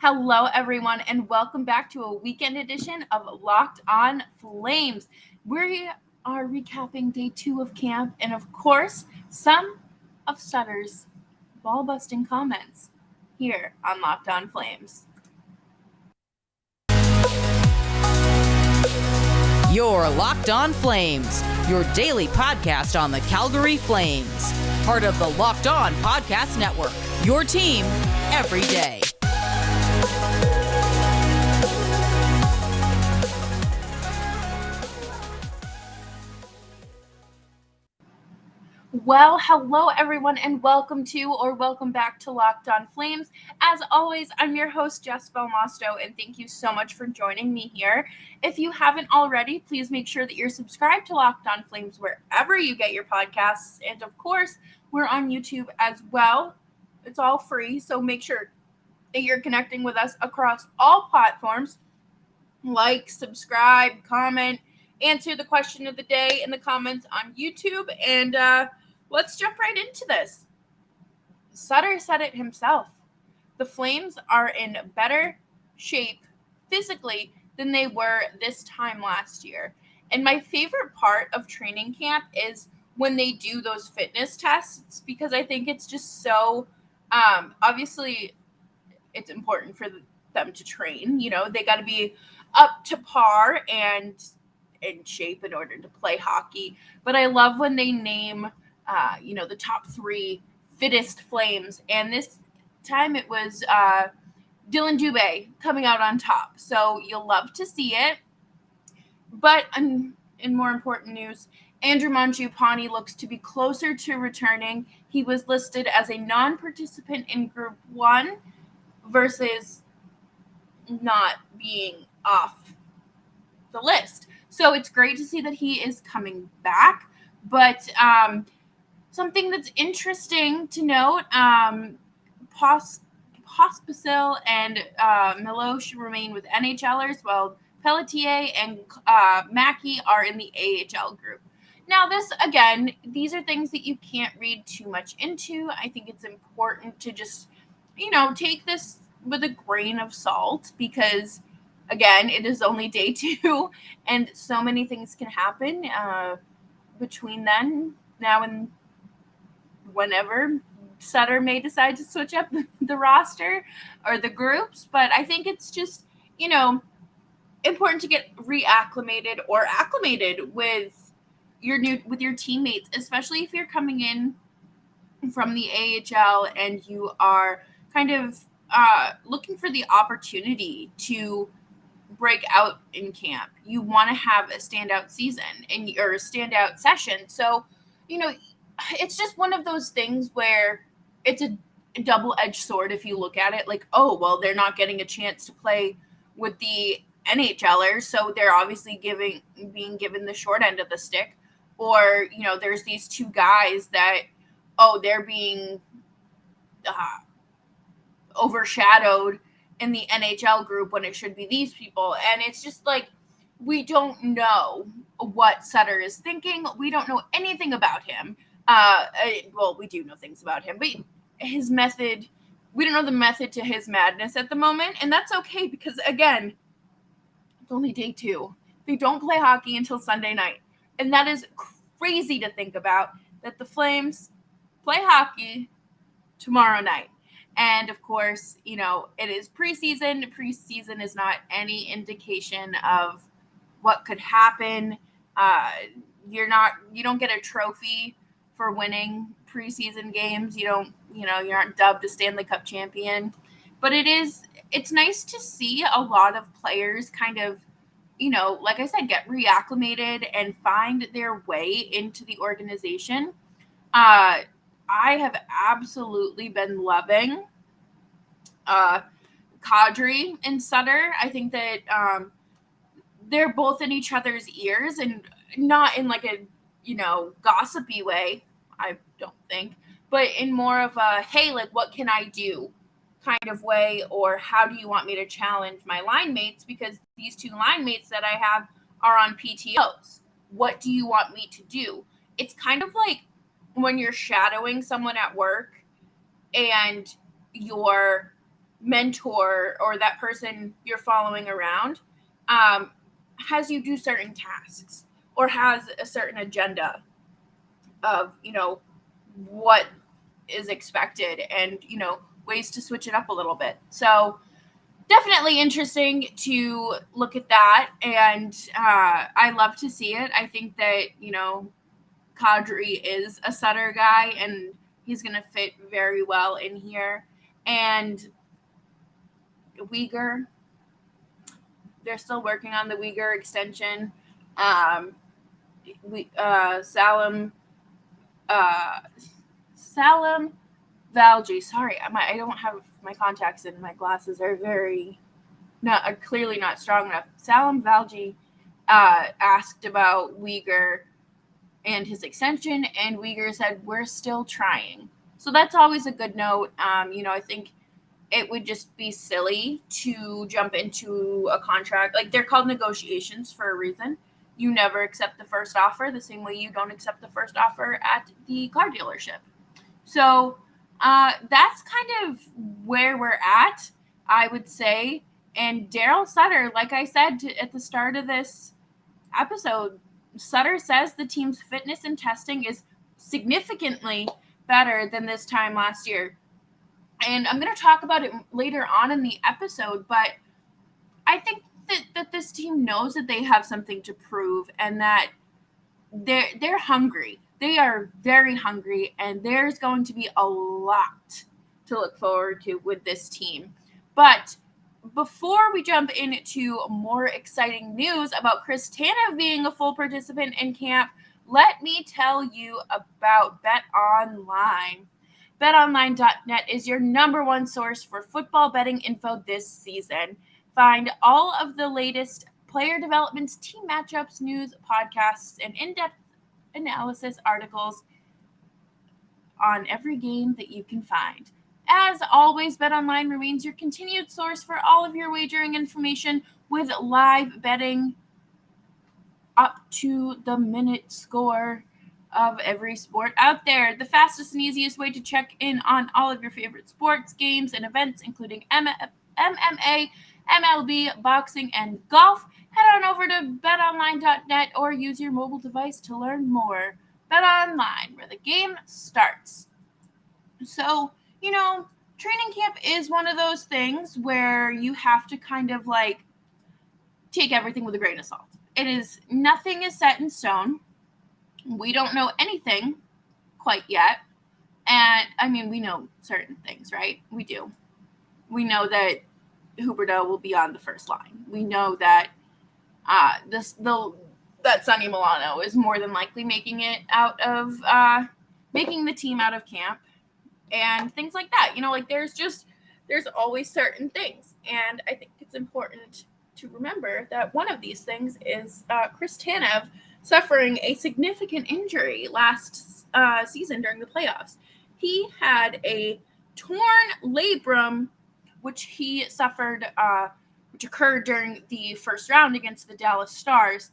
Hello, everyone, and welcome back to a weekend edition of Locked On Flames. We are recapping day 2 of camp and, of course, some of Sutter's ball-busting comments here on Locked On Flames. You're Locked On Flames, your daily podcast on the Calgary Flames. Part of the Locked On Podcast Network, your team every day. Well, hello everyone, and welcome back to Locked On Flames. As always, I'm your host, Jess Belmosto, and thank you so much for joining me here. If you haven't already, please make sure that you're subscribed to Locked On Flames wherever you get your podcasts. And of course, we're on YouTube as well. It's all free, so make sure that you're connecting with us across all platforms. Like, subscribe, comment, answer the question of the day in the comments on YouTube, and let's jump right into this. Sutter said it himself. The Flames are in better shape physically than they were this time last year. And my favorite part of training camp is when they do those fitness tests, because I think it's just so, obviously it's important for them to train. You know, they got to be up to par and in shape in order to play hockey. But I love when they name the top 3 fittest Flames. And this time it was Dylan Dubé coming out on top. So you'll love to see it. But in more important news, Andrew Mangiapane looks to be closer to returning. He was listed as a non-participant in Group 1 versus not being off the list. So it's great to see that he is coming back. But something that's interesting to note, Pospisil and Milosh remain with NHLers, while Pelletier and Mackey are in the AHL group. Now, these are things that you can't read too much into. I think it's important to just, take this with a grain of salt because, again, it is only day 2 and so many things can happen between now and whenever Sutter may decide to switch up the roster or the groups. But I think it's just, important to get reacclimated or acclimated with your teammates, especially if you're coming in from the AHL and you are kind of looking for the opportunity to break out in camp. You want to have a standout season or a standout session. So, it's just one of those things where it's a double-edged sword if you look at it. Like, oh, well, they're not getting a chance to play with the NHLers, so they're obviously being given the short end of the stick. Or, there's these 2 guys that, they're being overshadowed in the NHL group when it should be these people. And it's just like, we don't know what Sutter is thinking. We don't know anything about him. Well, we do know things about him, but his method, we don't know the method to his madness at the moment. And that's okay because, again, it's only day 2. They don't play hockey until Sunday night. And that is crazy to think about, that the Flames play hockey tomorrow night. And, of course, it is preseason. Preseason is not any indication of what could happen. You don't get a trophy for winning preseason games. You aren't dubbed a Stanley Cup champion. But it's nice to see a lot of players kind of, like I said, get reacclimated and find their way into the organization. I have absolutely been loving Kadri and Sutter. I think that they're both in each other's ears, and not in like a, gossipy way, I don't think, but in more of a, hey, like, what can I do kind of way, or how do you want me to challenge my line mates? Because these 2 line mates that I have are on PTOs. What do you want me to do? It's kind of like when you're shadowing someone at work and you're mentor or that person you're following around has you do certain tasks or has a certain agenda of, what is expected and, ways to switch it up a little bit. So definitely interesting to look at that. And I love to see it. I think that, Kadri is a Sutter guy and he's going to fit very well in here. And Weegar, they're still working on the Weegar extension. Salam Valji. Sorry, I don't have my contacts in. My glasses are clearly not strong enough. Salam Valji asked about Weegar and his extension, and Weegar said, "We're still trying." So that's always a good note. I think it would just be silly to jump into a contract. Like, they're called negotiations for a reason. You never accept the first offer the same way you don't accept the first offer at the car dealership. So that's kind of where we're at, I would say. And Daryl Sutter, like I said at the start of this episode, Sutter says the team's fitness and testing is significantly better than this time last year. And I'm going to talk about it later on in the episode, but I think that this team knows that they have something to prove and that they're hungry. They are very hungry, and there's going to be a lot to look forward to with this team. But before we jump into more exciting news about Chris Tanev being a full participant in camp, let me tell you about BetOnline. BetOnline.net is your number one source for football betting info this season. Find all of the latest player developments, team matchups, news, podcasts, and in-depth analysis articles on every game that you can find. As always, BetOnline remains your continued source for all of your wagering information with live betting up to the minute score of every sport out there. The fastest and easiest way to check in on all of your favorite sports, games, and events, including MMA, MLB, boxing, and golf. Head on over to betonline.net or use your mobile device to learn more. BetOnline, where the game starts. So, training camp is one of those things where you have to kind of take everything with a grain of salt. Nothing is set in stone. We don't know anything quite yet. And we know certain things, right? We do. We know that Huberdeau will be on the first line. We know that that Sonny Milano is more than likely making it out of making the team out of camp and things like that. There's always certain things, and I think it's important to remember that one of these things is Chris Tanev suffering a significant injury last season during the playoffs. He had a torn labrum, which he suffered, which occurred during the first round against the Dallas Stars.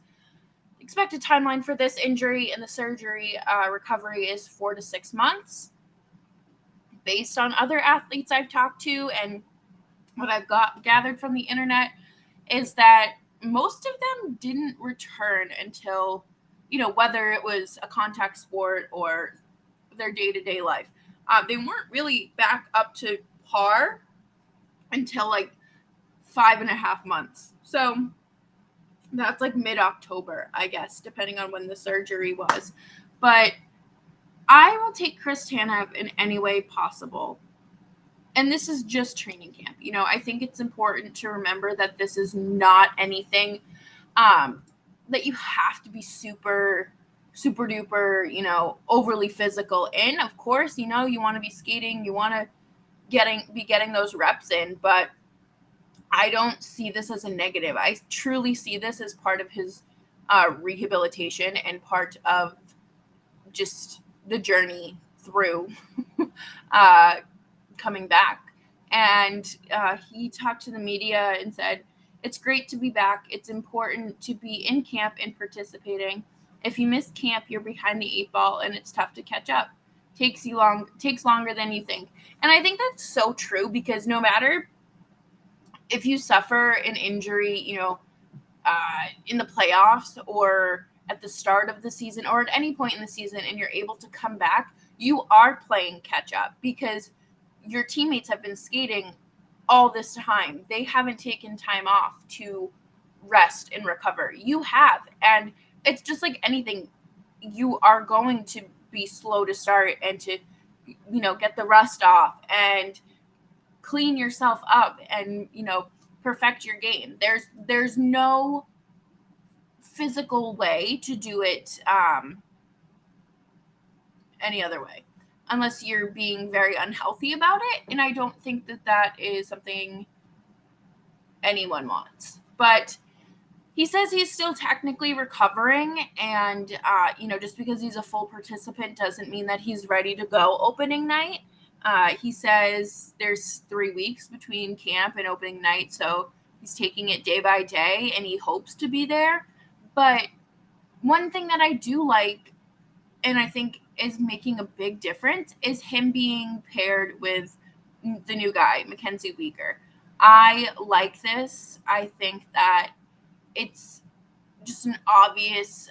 Expected timeline for this injury and the surgery recovery is 4 to 6 months. Based on other athletes I've talked to and what I've gathered from the internet, is that most of them didn't return until, whether it was a contact sport or their day-to-day life. They weren't really back up to par until 5.5 months. So that's mid-October, I guess, depending on when the surgery was. But I will take Chris Tanev in any way possible. And this is just training camp. I think it's important to remember that this is not anything that you have to be super, super duper, overly physical in. Of course, you want to be skating, you want to be getting those reps in, but I don't see this as a negative. I truly see this as part of his rehabilitation and part of just the journey through coming back. And he talked to the media and said, "It's great to be back. It's important to be in camp and participating. If you miss camp, you're behind the 8 ball and it's tough to catch up. Takes longer than you think." And I think that's so true, because no matter if you suffer an injury, in the playoffs or at the start of the season or at any point in the season and you're able to come back, you are playing catch up because your teammates have been skating all this time. They haven't taken time off to rest and recover. You have. And it's just like anything. You are going to be slow to start and to, get the rust off and clean yourself up and, perfect your game. There's no physical way to do it any other way unless you're being very unhealthy about it, and I don't think that is something anyone wants. But he says he's still technically recovering, and just because he's a full participant doesn't mean that he's ready to go opening night. He says there's 3 weeks between camp and opening night, so he's taking it day by day, and he hopes to be there. But one thing that I do like, and I think is making a big difference, is him being paired with the new guy, Mackenzie Weegar. I like this. I think that it's just an obvious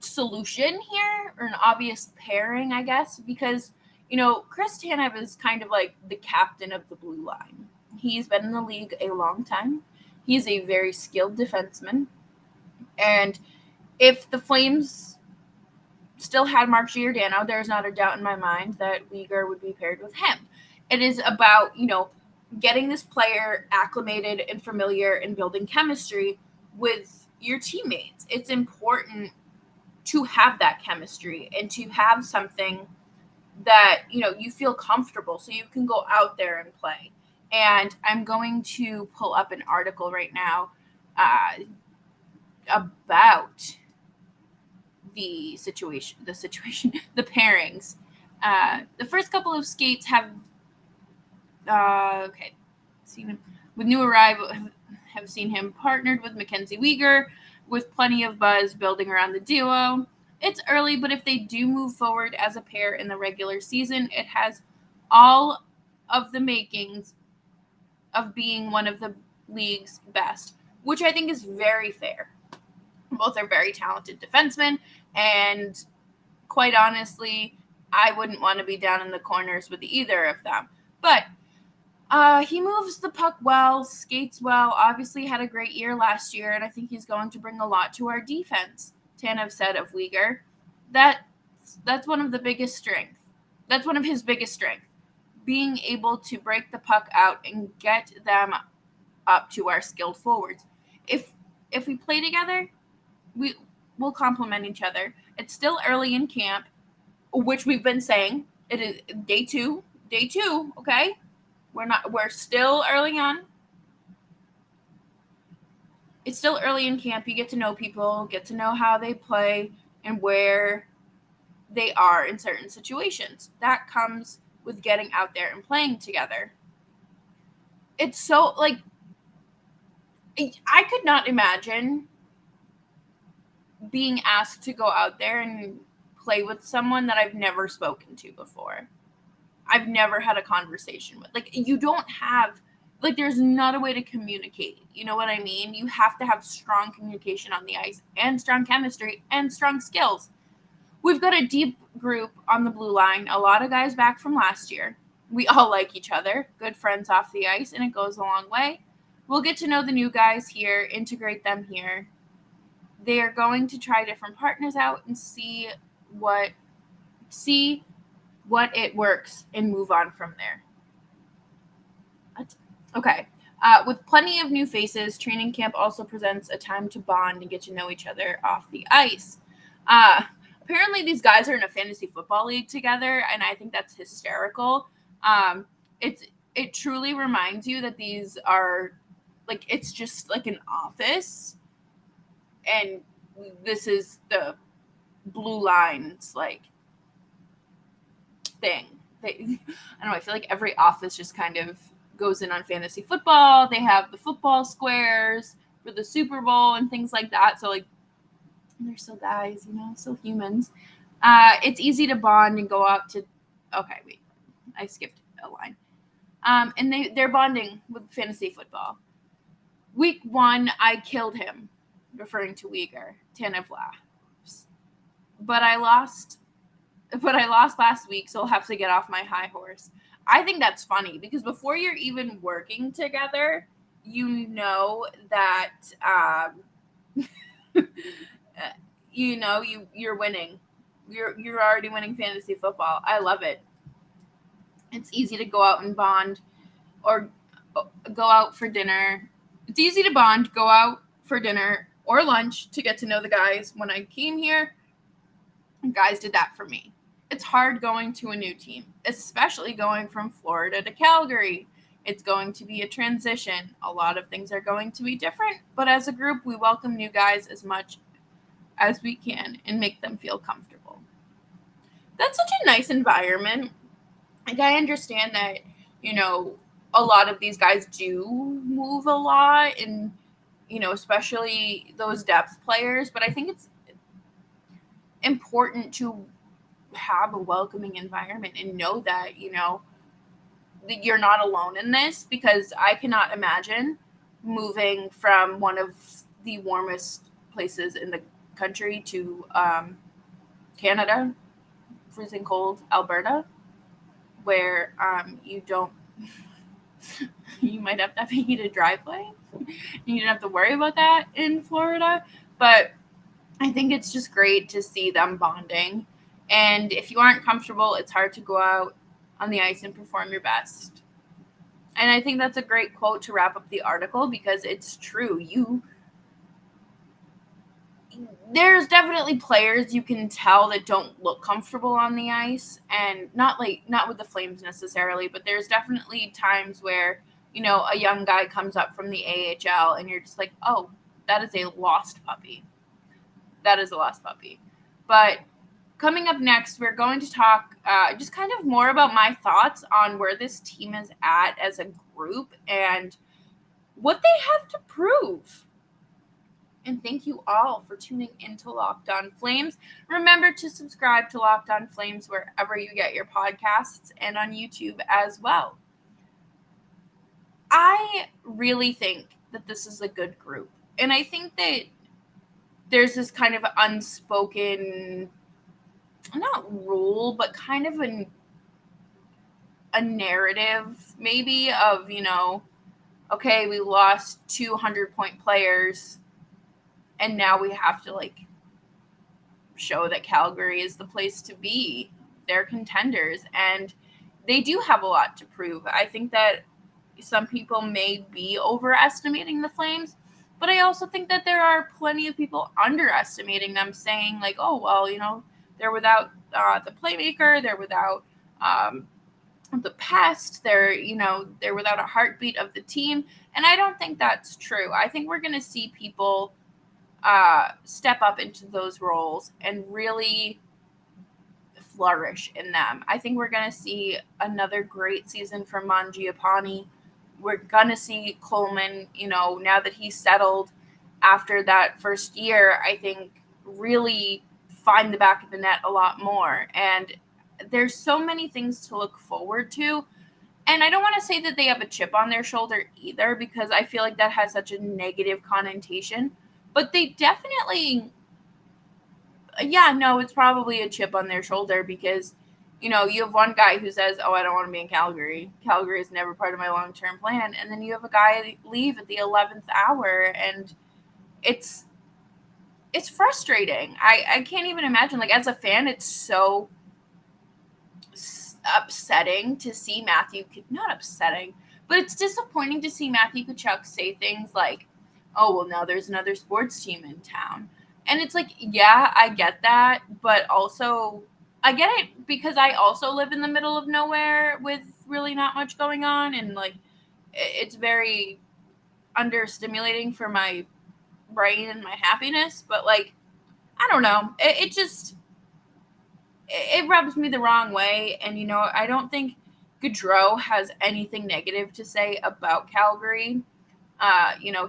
solution here, or an obvious pairing, I guess, because, Chris Tanev is kind of like the captain of the blue line. He's been in the league a long time. He's a very skilled defenseman. And if the Flames still had Mark Giordano, there's not a doubt in my mind that Weegar would be paired with him. It is about, getting this player acclimated and familiar and building chemistry with your teammates. It's important to have that chemistry and to have something that, you feel comfortable so you can go out there and play. And I'm going to pull up an article right now about the pairings. The first couple of skates have seen him with new arrival, have seen him partnered with Mackenzie Weegar, with plenty of buzz building around the duo. It's early, but if they do move forward as a pair in the regular season, it has all of the makings of being one of the league's best, which I think is very fair. Both are very talented defensemen, and quite honestly, I wouldn't want to be down in the corners with either of them. But he moves the puck well, skates well, obviously had a great year last year, and I think he's going to bring a lot to our defense, Tanev said of Weegar. That's one of the biggest strengths. That's one of his biggest strengths, being able to break the puck out and get them up to our skilled forwards. If we play together, we'll complement each other. It's still early in camp, which we've been saying. It is day two, okay? We're still early on. It's still early in camp. You get to know people, get to know how they play and where they are in certain situations. That comes with getting out there and playing together. It's so, I could not imagine being asked to go out there and play with someone that I've never spoken to before. I've never had a conversation with. You don't have, there's not a way to communicate. You know what I mean? You have to have strong communication on the ice and strong chemistry and strong skills. We've got a deep group on the blue line, a lot of guys back from last year. We all like each other, good friends off the ice, and it goes a long way. We'll get to know the new guys here, integrate them here. They are going to try different partners out and see what it works and move on from there. Okay. With plenty of new faces, training camp also presents a time to bond and get to know each other off the ice. Apparently these guys are in a fantasy football league together, and I think that's hysterical. It truly reminds you that these are, it's just like an office, and this is the blue lines, thing. I don't know, I feel like every office just kind of goes in on fantasy football. They have the football squares for the Super Bowl and things like that. So they're still guys, still humans. It's easy to bond and go out to, okay, wait, I skipped a line. And they're bonding with fantasy football. Week 1, I killed him, referring to Weegar, Tanev laughs. But I lost last week, so I'll have to get off my high horse. I think that's funny because before you're even working together, you know that you're winning. You're already winning fantasy football. I love it. It's easy to go out and bond or go out for dinner. It's easy to bond, go out for dinner or lunch to get to know the guys. When I came here, guys did that for me. It's hard going to a new team, especially going from Florida to Calgary. It's going to be a transition. A lot of things are going to be different, but as a group, we welcome new guys as much as we can and make them feel comfortable. That's such a nice environment. Like, I understand that, a lot of these guys do move a lot and, especially those depth players, but I think it's important to have a welcoming environment and know that, that you're not alone in this, because I cannot imagine moving from one of the warmest places in the country to Canada, freezing cold Alberta, where you might have to have a heated driveway. You don't have to worry about that in Florida, but I think it's just great to see them bonding. And if you aren't comfortable, it's hard to go out on the ice and perform your best. And I think that's a great quote to wrap up the article, because it's true. There's definitely players you can tell that don't look comfortable on the ice, and not with the Flames necessarily, but there's definitely times where, a young guy comes up from the AHL and you're just like, oh, that is a lost puppy. That is a lost puppy. But coming up next, we're going to talk just kind of more about my thoughts on where this team is at as a group and what they have to prove. And thank you all for tuning into Locked On Flames. Remember to subscribe to Locked On Flames wherever you get your podcasts and on YouTube as well. I really think that this is a good group. And I think that there's this kind of unspoken, not rule, but kind of a narrative maybe of, okay, we lost 200-point players, and now we have to show that Calgary is the place to be. They're contenders, and they do have a lot to prove. I think that some people may be overestimating the Flames, but I also think that there are plenty of people underestimating them, saying oh, well, they're without the playmaker, they're without the pest, they're without a heartbeat of the team. And I don't think that's true. I think we're going to see people step up into those roles and really flourish in them. I think we're going to see another great season from Mangiapane. We're going to see Coleman, now that he's settled after that first year, I think really find the back of the net a lot more. And there's so many things to look forward to. And I don't want to say that they have a chip on their shoulder either, because I feel like that has such a negative connotation. But they definitely, it's probably a chip on their shoulder, because, you have one guy who says, oh, I don't want to be in Calgary. Calgary is never part of my long-term plan. And then you have a guy leave at the 11th hour, and it's frustrating. I can't even imagine. As a fan, it's so upsetting to see not upsetting, but it's disappointing to see Matthew Tkachuk say things like, oh, well, now there's another sports team in town. And it's yeah, I get that, but also I get it because I also live in the middle of nowhere with really not much going on, and it's very understimulating for my brain and my happiness. But I don't know, it rubs me the wrong way. And I don't think Gaudreau has anything negative to say about Calgary.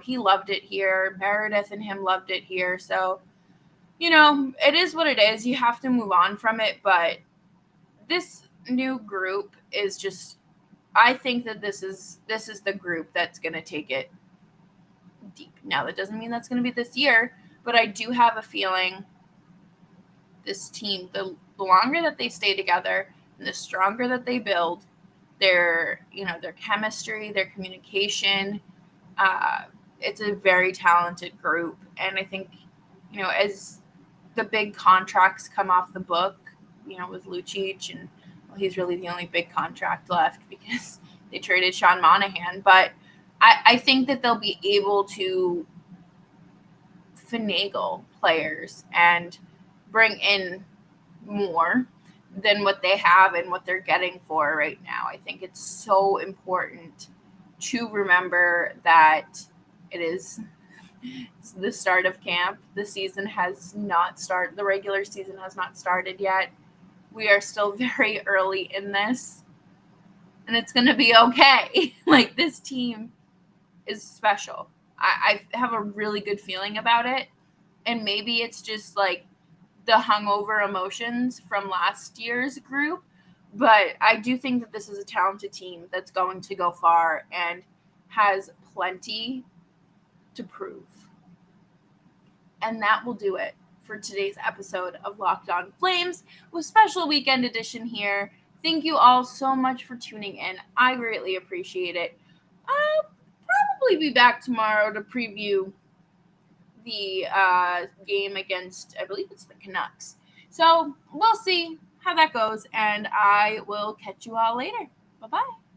He loved it here. Meredith and him loved it here. So it is what it is. You have to move on from it. But this new group is just I think that this is the group that's going to take it deep. Now, that doesn't mean that's going to be this year, but I do have a feeling this team, the longer that they stay together and the stronger that they build, their chemistry, their communication, it's a very talented group. And I think, as the big contracts come off the book, with Lucic, and he's really the only big contract left because they traded Sean Monahan. But I think that they'll be able to finagle players and bring in more than what they have and what they're getting for right now. I think it's so important to remember that it's the start of camp. The season has not started. The regular season has not started yet. We are still very early in this, and it's going to be okay. Like, this team is special. I have a really good feeling about it, and maybe it's just like the hungover emotions from last year's group, but I do think that this is a talented team that's going to go far and has plenty to prove. And that will do it for today's episode of Locked On Flames with special weekend edition here. Thank you all so much for tuning in. I greatly appreciate it. I'll probably be back tomorrow to preview the game against, I believe it's the Canucks. So we'll see how that goes, and I will catch you all later. Bye-bye.